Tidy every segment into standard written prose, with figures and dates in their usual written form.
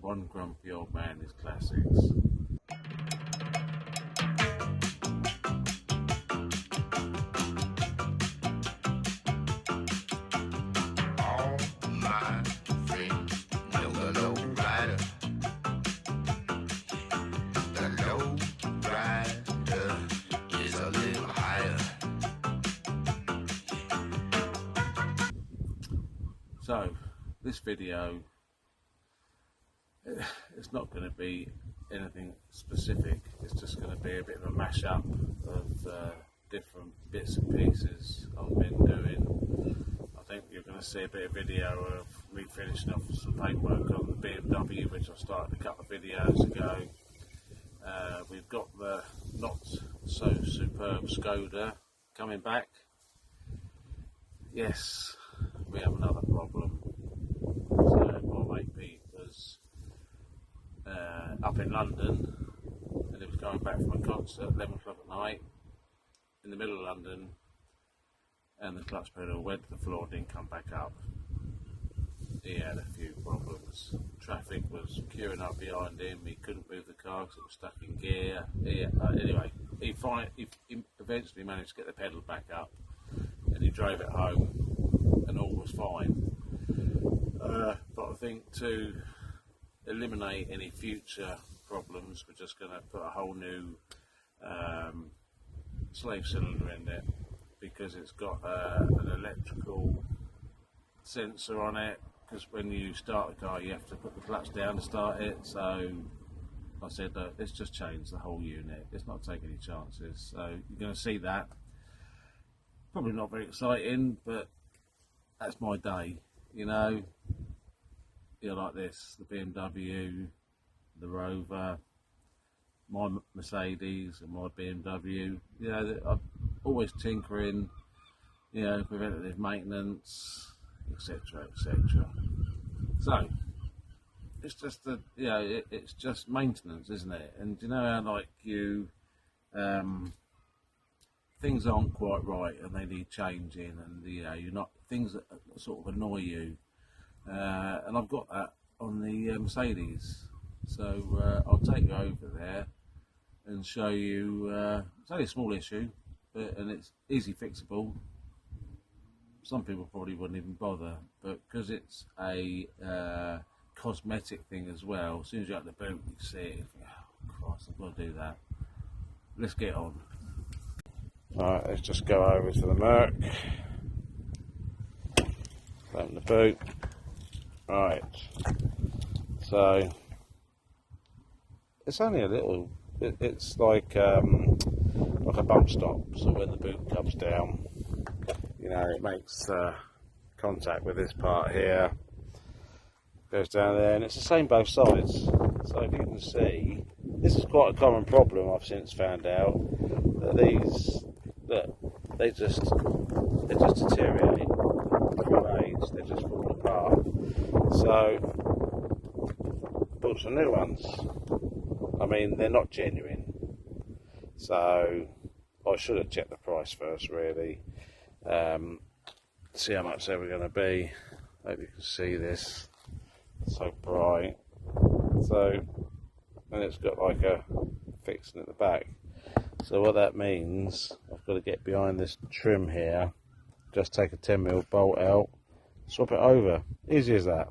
One grumpy old man is classics. All my friends know the low rider. The low rider is a little higher. So, this video, it's not going to be anything specific. It's just going to be a bit of a mashup of different bits and pieces I've been doing. I think you're going to see a bit of video of me finishing off some paintwork on the BMW, which I started a couple of videos ago. We've got the not so superb Skoda coming back. Yes, we have another problem. So my mate Pete was up in London, and he was going back from a concert at 11 o'clock at night in the middle of London, and the clutch pedal went to the floor and didn't come back up. He had a few problems. Traffic was queuing up behind him. He couldn't move the car because it was stuck in gear. Anyway, he eventually managed to get the pedal back up, and he drove it home, and all was fine. But I think to eliminate any future problems, we're just going to put a whole new slave cylinder in it, because it's got an electrical sensor on it, because when you start the car you have to put the clutch down to start it. So I said, let's just change the whole unit, let's not take any chances. So you're going to see that. Probably not very exciting, but that's my day, you know. Like this, the BMW, the Rover, my Mercedes and my BMW, you know, I'm always tinkering, you know, preventative maintenance, etc, etc. So it's just it's just maintenance, isn't it? And you know how, like, you things aren't quite right and they need changing, and you're not, things that sort of annoy you, and I've got that on the Mercedes. So I'll take you over there and show you. It's only a small issue, and it's easy fixable. Some people probably wouldn't even bother, but because it's a cosmetic thing as well, as soon as you open the boot you see it, you think, oh Christ, I've got to do that. Let's get on. Alright, let's just go over to the Merc, open the boot. Right, so it's only a little, it's like a bump stop, so when the boot comes down, you know, it makes contact with this part here, goes down there, and it's the same both sides. So if you can see, this is quite a common problem I've since found out, that these, look, they just deteriorate through age, they just fall apart. So bought some new ones. I mean, they're not genuine, so I should have checked the price first, really. See how much they were going to be. Hope you can see this, it's so bright. So, and it's got like a fixing at the back. So what that means, I've got to get behind this trim here, just take a 10mm bolt out, swap it over. Easy as that,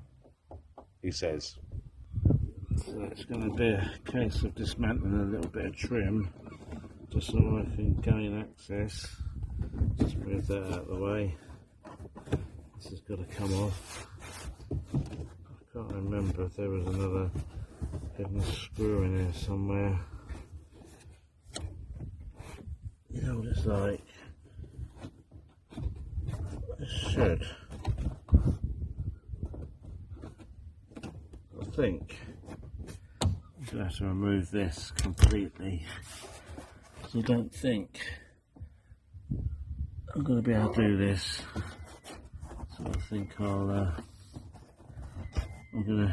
he says. So it's going to be a case of dismantling a little bit of trim, just so I can gain access. Just move that out of the way. This has got to come off. I can't remember if there was another hidden screw in here somewhere. You know what it's like. It should. I think I'm going to have to remove this completely. So I don't think I'm going to be able to do this. So I think I need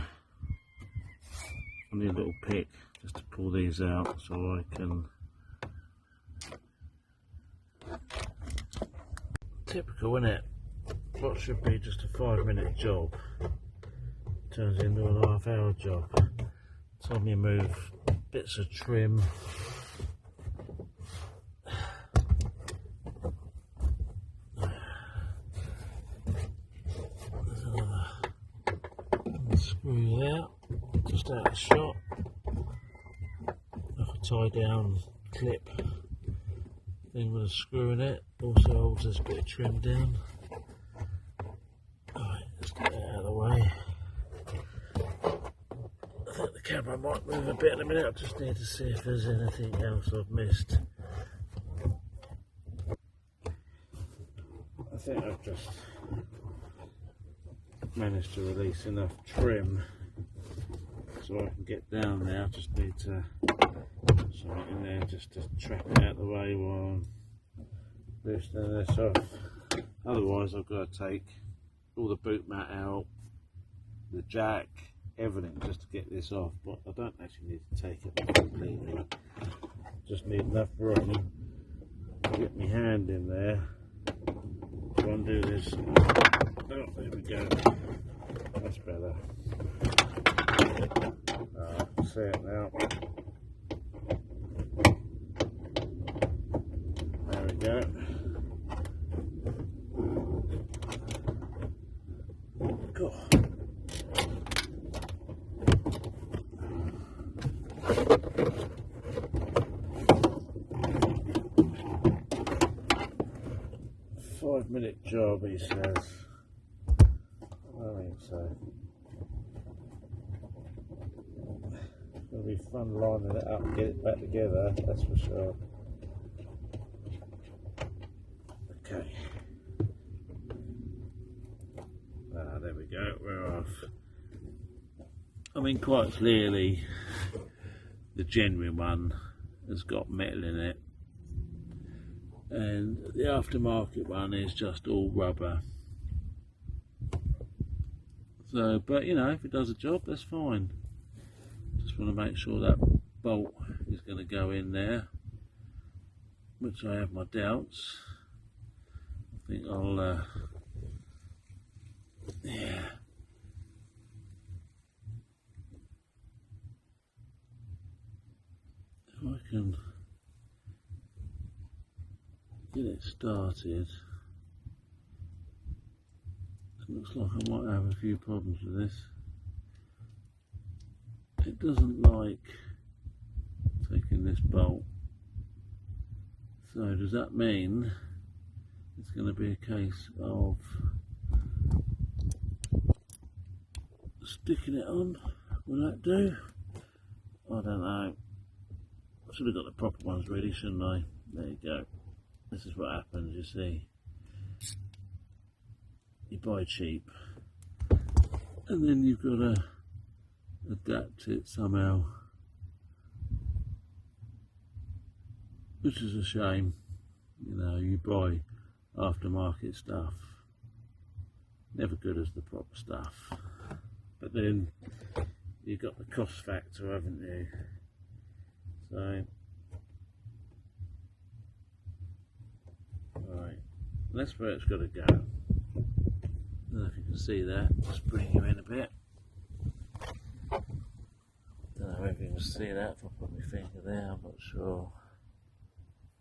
a little pick just to pull these out so I can. Typical, isn't it? What should be just a 5-minute job turns into a half-hour job. Time you move bits of trim. There's another screw there, just out of shot. Like a tie down clip thing with a screw in it. Also holds this bit of trim down. Alright, let's get that out of the way. I think the camera might move a bit in a minute. I just need to see if there's anything else I've missed. I think I've just managed to release enough trim so I can get down there. I just need to put something in there just to trap it out of the way while I'm loosening this off. Otherwise I've got to take all the boot mat out, the jack, everything just to get this off, but I don't actually need to take it completely. Just need enough room to get my hand in there to undo this. Oh, there we go. That's better. I can see it now. There we go. Cool. Five-minute job, he says. I think so. It's going to be fun lining it up and get it back together, that's for sure. Okay. There we go, we're off. I mean, quite clearly, the genuine one has got metal in it, and the aftermarket one is just all rubber. So, but you know, if it does a job, that's fine. Just want to make sure that bolt is going to go in there, which I have my doubts. I think I'll, yeah. If I can get it started. It looks like I might have a few problems with this. It doesn't like taking this bolt. So does that mean it's going to be a case of sticking it on? Will that do? I don't know. I should have got the proper ones ready, shouldn't I? There you go. This is what happens, you see. You buy cheap, and then you've got to adapt it somehow, which is a shame. You know, you buy aftermarket stuff, never good as the proper stuff, but then you've got the cost factor, haven't you? So, right, that's where it's got to go. I don't know if you can see that, just bring you in a bit. Don't know if you can see that, if I put my finger there, I'm not sure.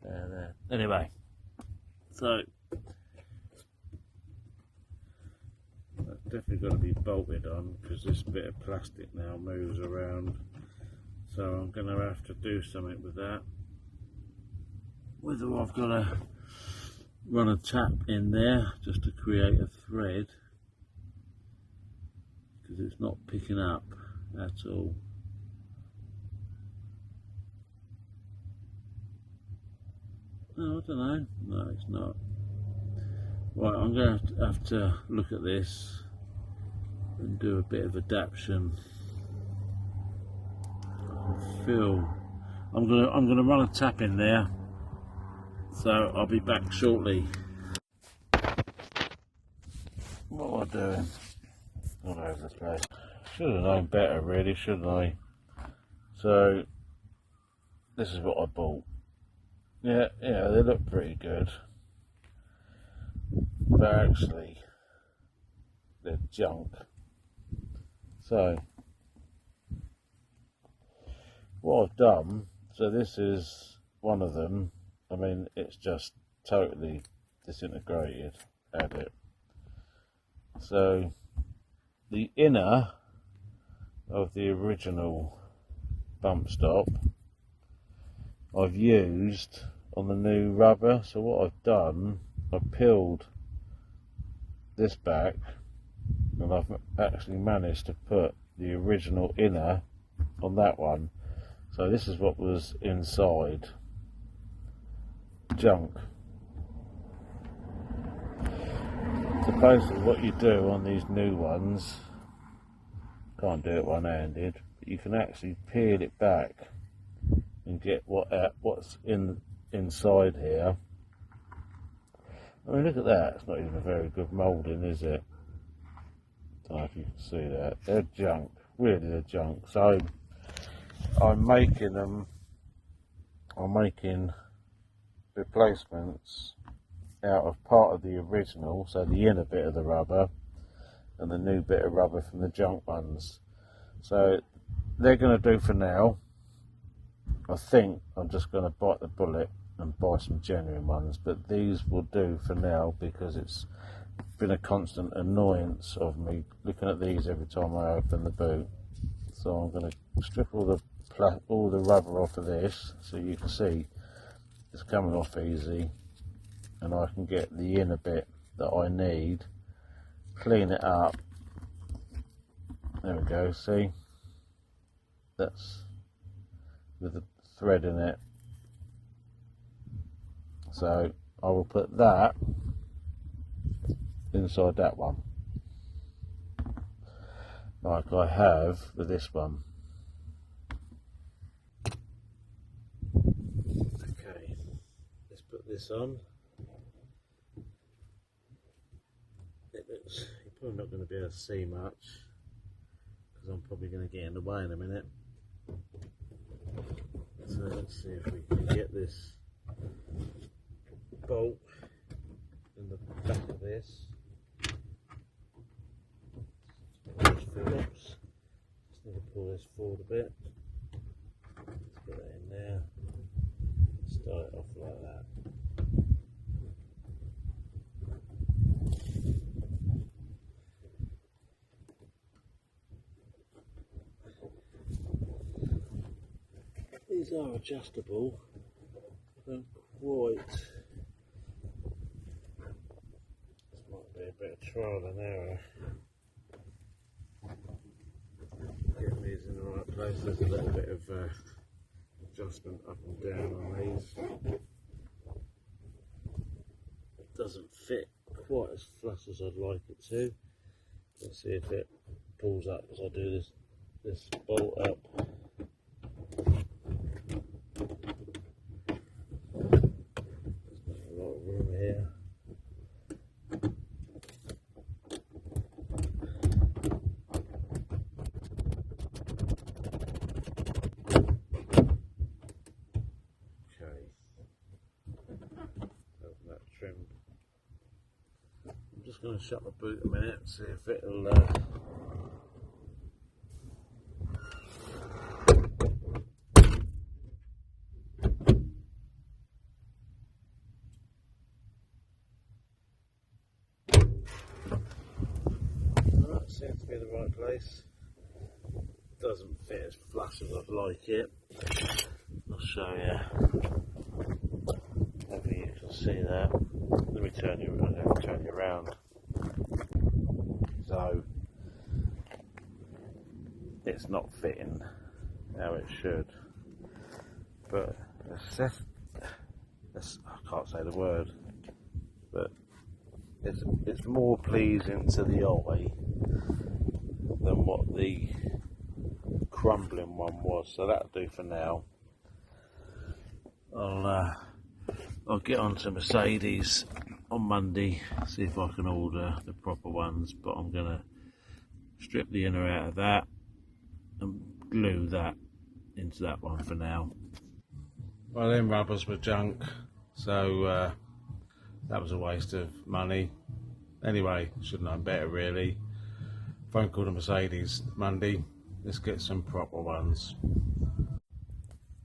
There. Anyway, so that's definitely got to be bolted on because this bit of plastic now moves around. So I'm going to have to do something with that. Whether I've got to run a tap in there just to create a thread, because it's not picking up at all. No, I don't know. No, it's not. Right, I'm going to have to look at this and do a bit of adaptation. I feel I'm gonna run a tap in there. So I'll be back shortly. What am I doing? All over the place. Should have known better, really, shouldn't I? So this is what I bought. Yeah, they look pretty good, but actually they're junk. So what I've done, so this is one of them. I mean, it's just totally disintegrated at it. So the inner of the original bump stop I've used on the new rubber. So what I've done, I've peeled this back and I've actually managed to put the original inner on that one. So this is what was inside. Junk. So basically what you do on these new ones, can't do it one-handed, but you can actually peel it back and get what's inside here. I mean, look at that, it's not even a very good moulding, is it? I don't know if you can see that. They're junk, really they're junk. So I'm making replacements out of part of the original, so the inner bit of the rubber and the new bit of rubber from the junk ones. So they're going to do for now. I think I'm just going to bite the bullet and buy some genuine ones, but these will do for now because it's been a constant annoyance of me looking at these every time I open the boot. So I'm going to strip all the rubber off of this so you can see it's coming off easy, and I can get the inner bit that I need, clean it up. There we go, see, that's with the thread in it. So I will put that inside that one like I have with this one. Okay, let's put this on. It looks, you're probably not going to be able to see much because I'm probably going to get in the way in a minute. So let's see if we can get this bolt in the back of this. Phillips. Just need to pull this forward a bit. Let's get that in there. Start it off like that. These are adjustable. I don't quite. This might be a bit of trial and error. Getting these in the right place. There's a little bit of adjustment up and down on these. It doesn't fit quite as flush as I'd like it to. Let's see if it pulls up as I do this bolt up. There's not a lot of room here. I'm just going to shut the boot a minute, see if it'll that seems to be the right place. Doesn't fit as flush as I'd like it. I'll show you. Maybe you can see that. Let me turn you around. So it's not fitting how it should, but I can't say the word, but it's more pleasing to the eye than what the crumbling one was. So that'll do for now. I'll get on to Mercedes on Monday, see if I can order the proper ones, but I'm going to strip the inner out of that and glue that into that one for now. Well, them rubbers were junk, so that was a waste of money. Anyway, should have known better really. phone call to Mercedes Monday. Let's get some proper ones.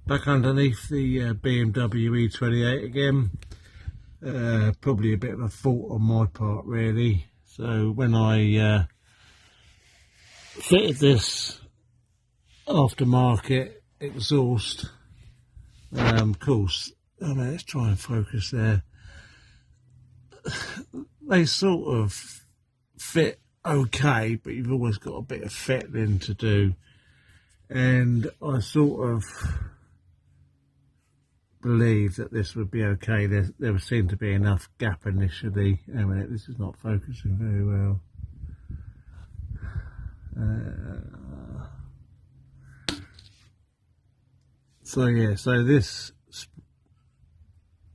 Back underneath the BMW E28 again. Probably a bit of a fault on my part really. So when I fitted this aftermarket exhaust, of course, let's try and focus there. They sort of fit okay, but you've always got a bit of fettling to do, and I sort of believe that this would be okay. There seemed to be enough gap initially. Hang on a minute, this is not focusing very well. So yeah, so this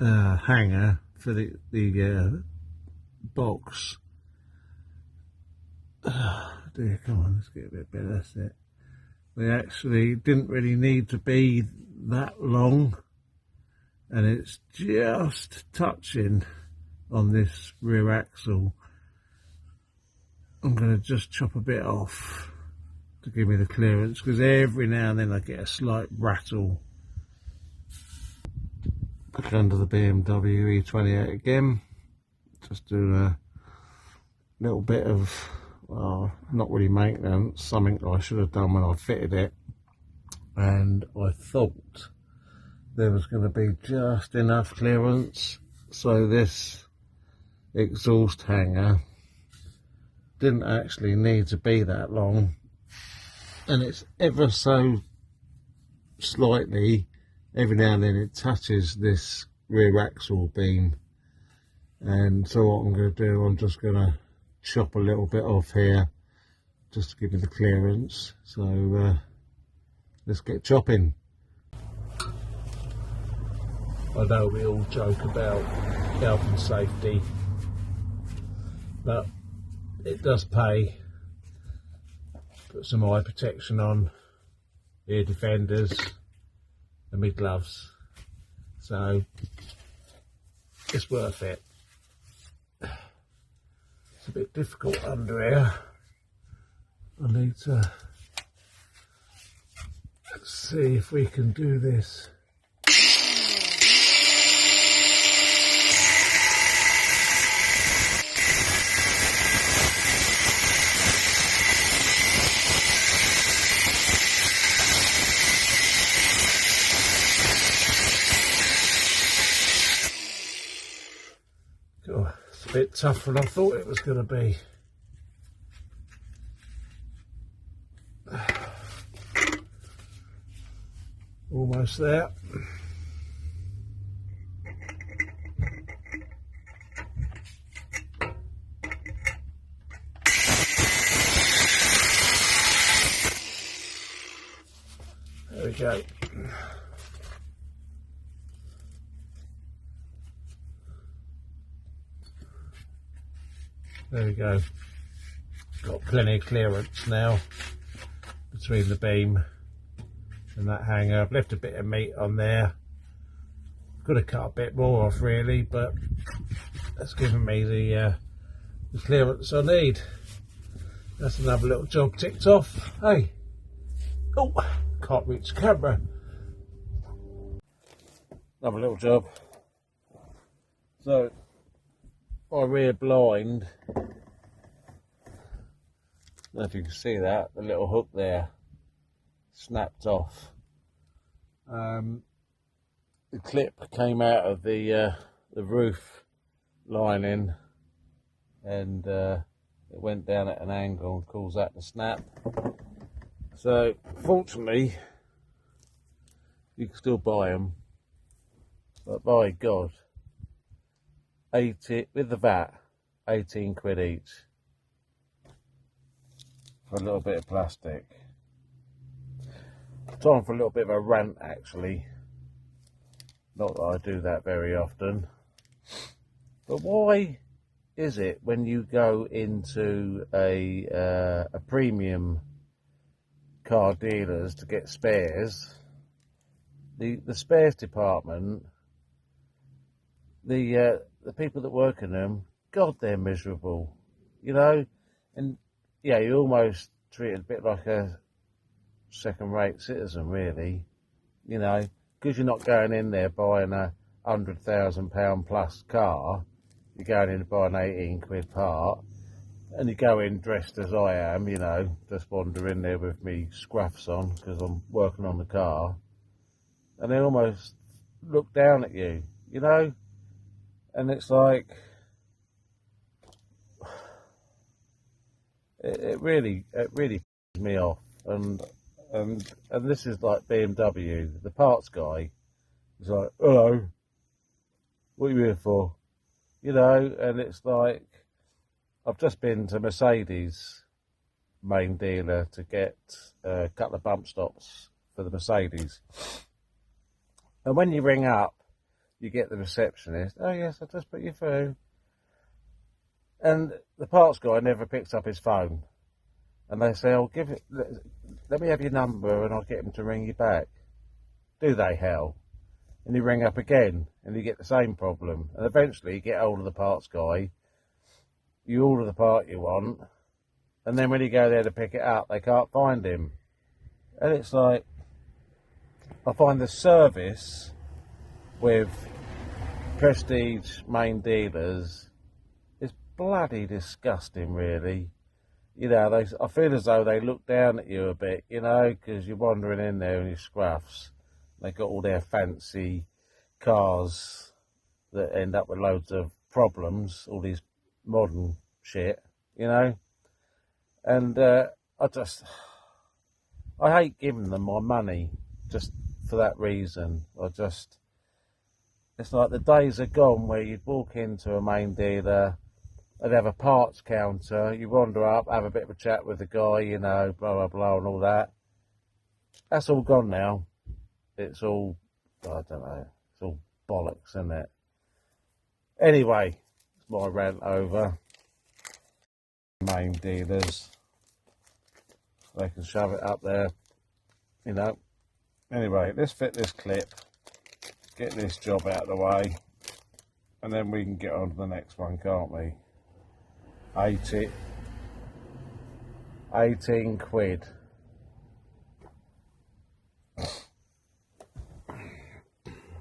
hanger for the box. Dear, come on, let's get a bit better. That's it. They actually didn't really need to be that long, and it's just touching on this rear axle. I'm going to just chop a bit off to give me the clearance, because every now and then I get a slight rattle. Back under the BMW E28 again, just doing a little bit of, well, not really maintenance, something I should have done when I fitted it, and I thought there was going to be just enough clearance, so this exhaust hanger didn't actually need to be that long, and it's ever so slightly, every now and then it touches this rear axle beam, and so what I'm going to do, I'm just going to chop a little bit off here just to give me the clearance. So let's get chopping. I know we all joke about health and safety, but it does pay. Put some eye protection on, ear defenders, and my gloves. So it's worth it. It's a bit difficult under here. I need to see if we can do this. It's a bit tougher than I thought it was going to be. Almost there. There we go. There we go. Got plenty of clearance now between the beam and that hanger. I've left a bit of meat on there. Could have cut a bit more off really, but that's given me the clearance I need. That's another little job ticked off. Hey, oh, can't reach the camera. Another little job. So my rear blind, I don't know if you can see that, the little hook there snapped off. The clip came out of the roof lining, and it went down at an angle and caused that to snap. So fortunately you can still buy them, but by God, 80 with the VAT, 18 quid each for a little bit of plastic. Time for a little bit of a rant actually. Not that I do that very often, but why is it when you go into a premium car dealers to get spares, the spares department, the people that work in them, God, they're miserable, you know, and yeah, you're almost treated a bit like a second-rate citizen, really. You know, because you're not going in there buying a £100,000 plus car. You're going in to buy an 18 quid part, and you go in dressed as I am. You know, just wander in there with me scruffs on because I'm working on the car, and they almost look down at you. You know, and it's like it really pisses me off. And this is like BMW. The parts guy is like, hello, what are you here for? You know, and it's like I've just been to Mercedes main dealer to get a couple of bump stops for the Mercedes. And when you ring up, you get the receptionist. Oh yes, I just put you through. And the parts guy never picks up his phone. And they say, "Oh, let me have your number, and I'll get him to ring you back." Do they, hell? And you ring up again, and you get the same problem. And eventually, you get hold of the parts guy. You order the part you want, and then when you go there to pick it up, they can't find him. And it's like, I find the service with prestige main dealers is bloody disgusting, really. You know, I feel as though they look down at you a bit, you know, because you're wandering in there in your scruffs. They got all their fancy cars that end up with loads of problems, all these modern shit, you know. And I hate giving them my money just for that reason. It's like the days are gone where you'd walk into a main dealer. They'd have a parts counter. You wander up, have a bit of a chat with the guy, you know, blah, blah, blah, and all that. That's all gone now. It's all, I don't know, it's all bollocks, isn't it? Anyway, it's my rant over. Main dealers, they can shove it up there, you know. Anyway, let's fit this clip, get this job out of the way, and then we can get on to the next one, can't we? 18 quid.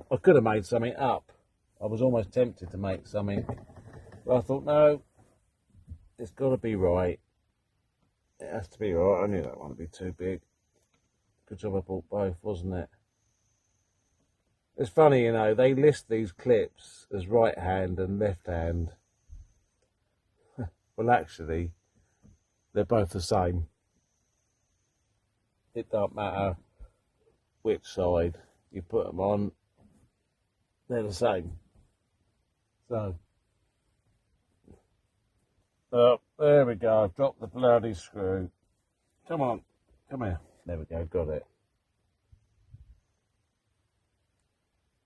I could have made something up. I was almost tempted to make something, but I thought, no, it's got to be right. It has to be right. I knew that one would be too big. Good job I bought both, wasn't it? It's funny, you know, they list these clips as right hand and left hand. Well, actually, they're both the same. It don't matter which side you put them on, they're the same. So, there we go. I've dropped the bloody screw. Come on, come here. There we go, got it.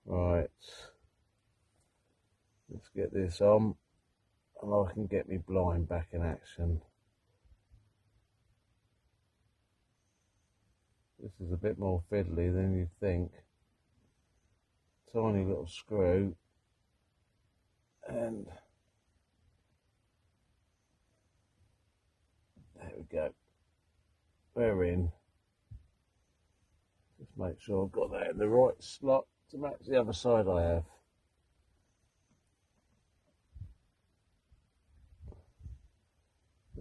Right. Let's get this on. And I can get me blind back in action. This is a bit more fiddly than you'd think. Tiny little screw. And there we go. We're in. Just make sure I've got that in the right slot to match the other side I have.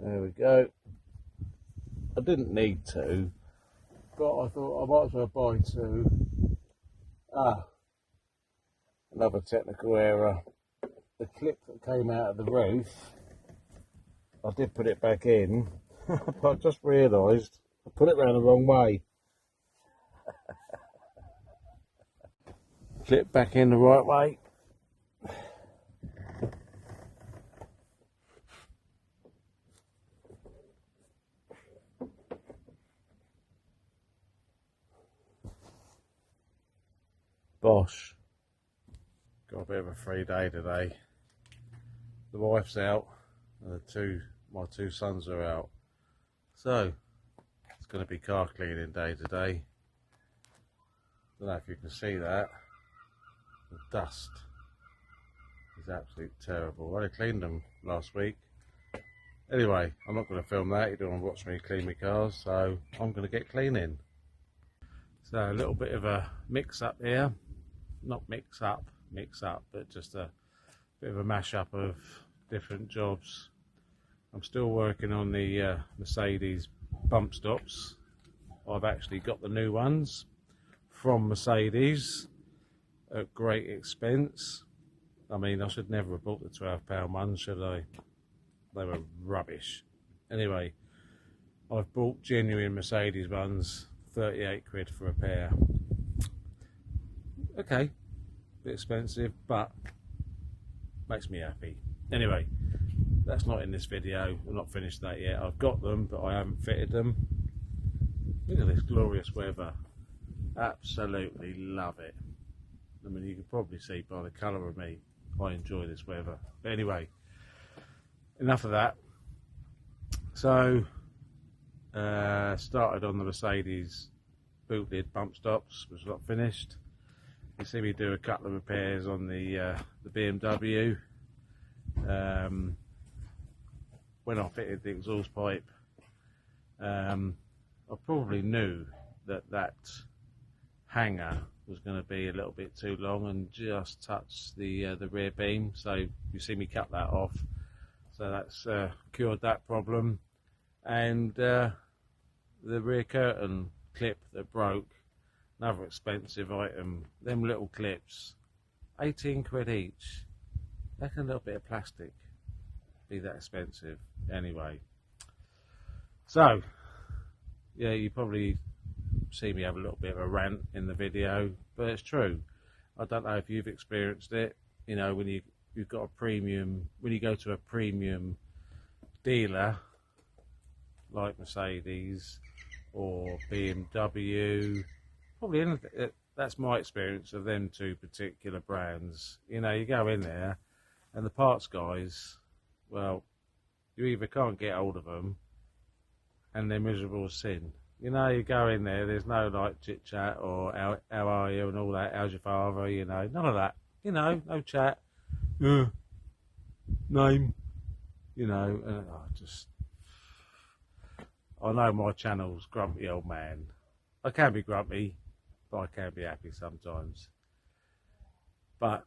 There we go. I didn't need to, but I thought I might as well buy two. Another technical error. The clip that came out of the roof, I did put it back in, but I just realised I put it round the wrong way. Clip back in the right way. Bosh. Got a bit of a free day today. The wife's out and my two sons are out. So it's going to be car cleaning day today. Don't know if you can see that. The dust is absolutely terrible. I only cleaned them last week. Anyway, I'm not going to film that. You don't want to watch me clean my cars, so I'm going to get cleaning. So a little bit of a mix-up here. Not mix-up, but just a bit of a mash-up of different jobs. I'm still working on the Mercedes bump stops. I've actually got the new ones from Mercedes at great expense. I mean, I should never have bought the £12 ones, should I? They were rubbish. Anyway, I've bought genuine Mercedes ones, 38 quid for a pair. Okay, bit expensive, but makes me happy. Anyway, that's not in this video. We're not finished that yet. I've got them, but I haven't fitted them. Look at this glorious weather. Absolutely love it. I mean, you can probably see by the colour of me, I enjoy this weather. But anyway, enough of that. So, started on the Mercedes boot lid bump stops, which is not finished. You see me do a couple of repairs on the BMW. When I fitted the exhaust pipe, I probably knew that hanger was going to be a little bit too long and just touch the rear beam. So you see me cut that off. So that's cured that problem. And the rear curtain clip that broke, another expensive item. Them little clips, 18 quid each. Like a little bit of plastic be that expensive. Anyway, so yeah, you probably see me have a little bit of a rant in the video, but it's true. I don't know if you've experienced it. You know, when you've got a premium, when you go to a premium dealer like Mercedes or BMW, probably anything. That's my experience of them two particular brands. You know, you go in there and the parts guys, well, you either can't get hold of them and they're miserable as sin. You know, you go in there, there's no like chit chat or how are you and all that, how's your father, you know, none of that. You know, no chat. Name, you know, and I know my channel's Grumpy Old Man. I can be grumpy, but I can be happy sometimes. But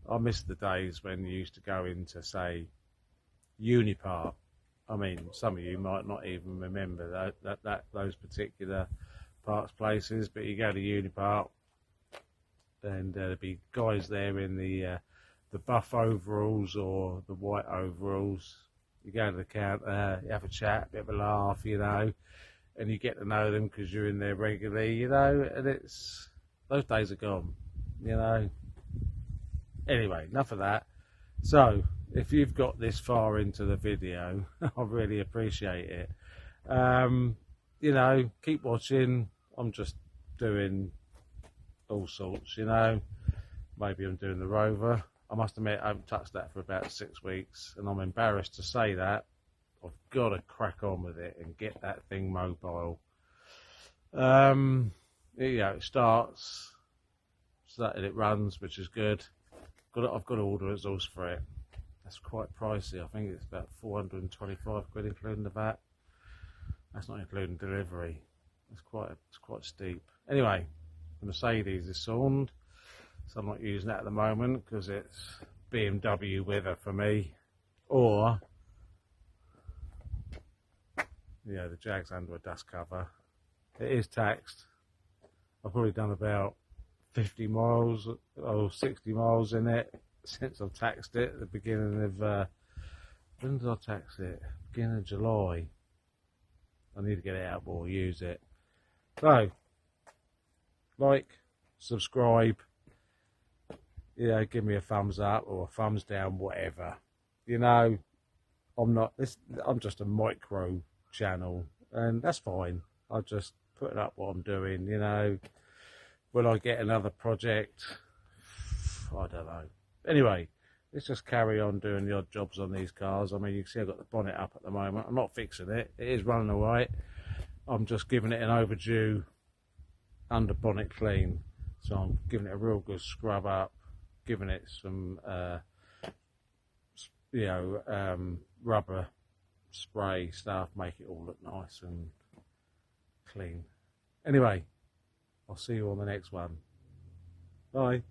I miss the days when you used to go into, say, Unipart. I mean, some of you might not even remember those particular parts places, but you go to Unipart and there'd be guys there in the buff overalls or the white overalls. You go to the counter, you have a chat, a bit of a laugh, you know, and you get to know them because you're in there regularly, you know, and those days are gone, you know. Anyway, enough of that. So, if you've got this far into the video, I really appreciate it. You know, keep watching. I'm just doing all sorts, you know. Maybe I'm doing the Rover. I must admit, I haven't touched that for about 6 weeks, and I'm embarrassed to say that. I've got to crack on with it and get that thing mobile. You know, it starts, and it runs, which is good. I've got to order exhaust for it. That's quite pricey. I think it's about 425 quid including the VAT. That's not including delivery. It's quite steep. Anyway, the Mercedes is sound, so I'm not using that at the moment because it's BMW weather for me. Or, yeah, the Jag's under a dust cover. It is taxed. I've probably done about 50 miles or 60 miles in it since I've taxed it at the beginning of, when did I tax it? Beginning of July. I need to get it out more, use it. So, like, subscribe, you know, give me a thumbs up or a thumbs down, whatever. You know, I'm just a micro channel, and that's fine. I'll just put up what I'm doing, you know. Will I get another project? I don't know. Anyway, let's just carry on doing the odd jobs on these cars. I mean, you can see I've got the bonnet up at the moment. I'm not fixing it. It is running all right. I'm just giving it an overdue under bonnet clean. So I'm giving it a real good scrub up, giving it some, rubber spray stuff, make it all look nice and clean. Anyway, I'll see you on the next one. Bye.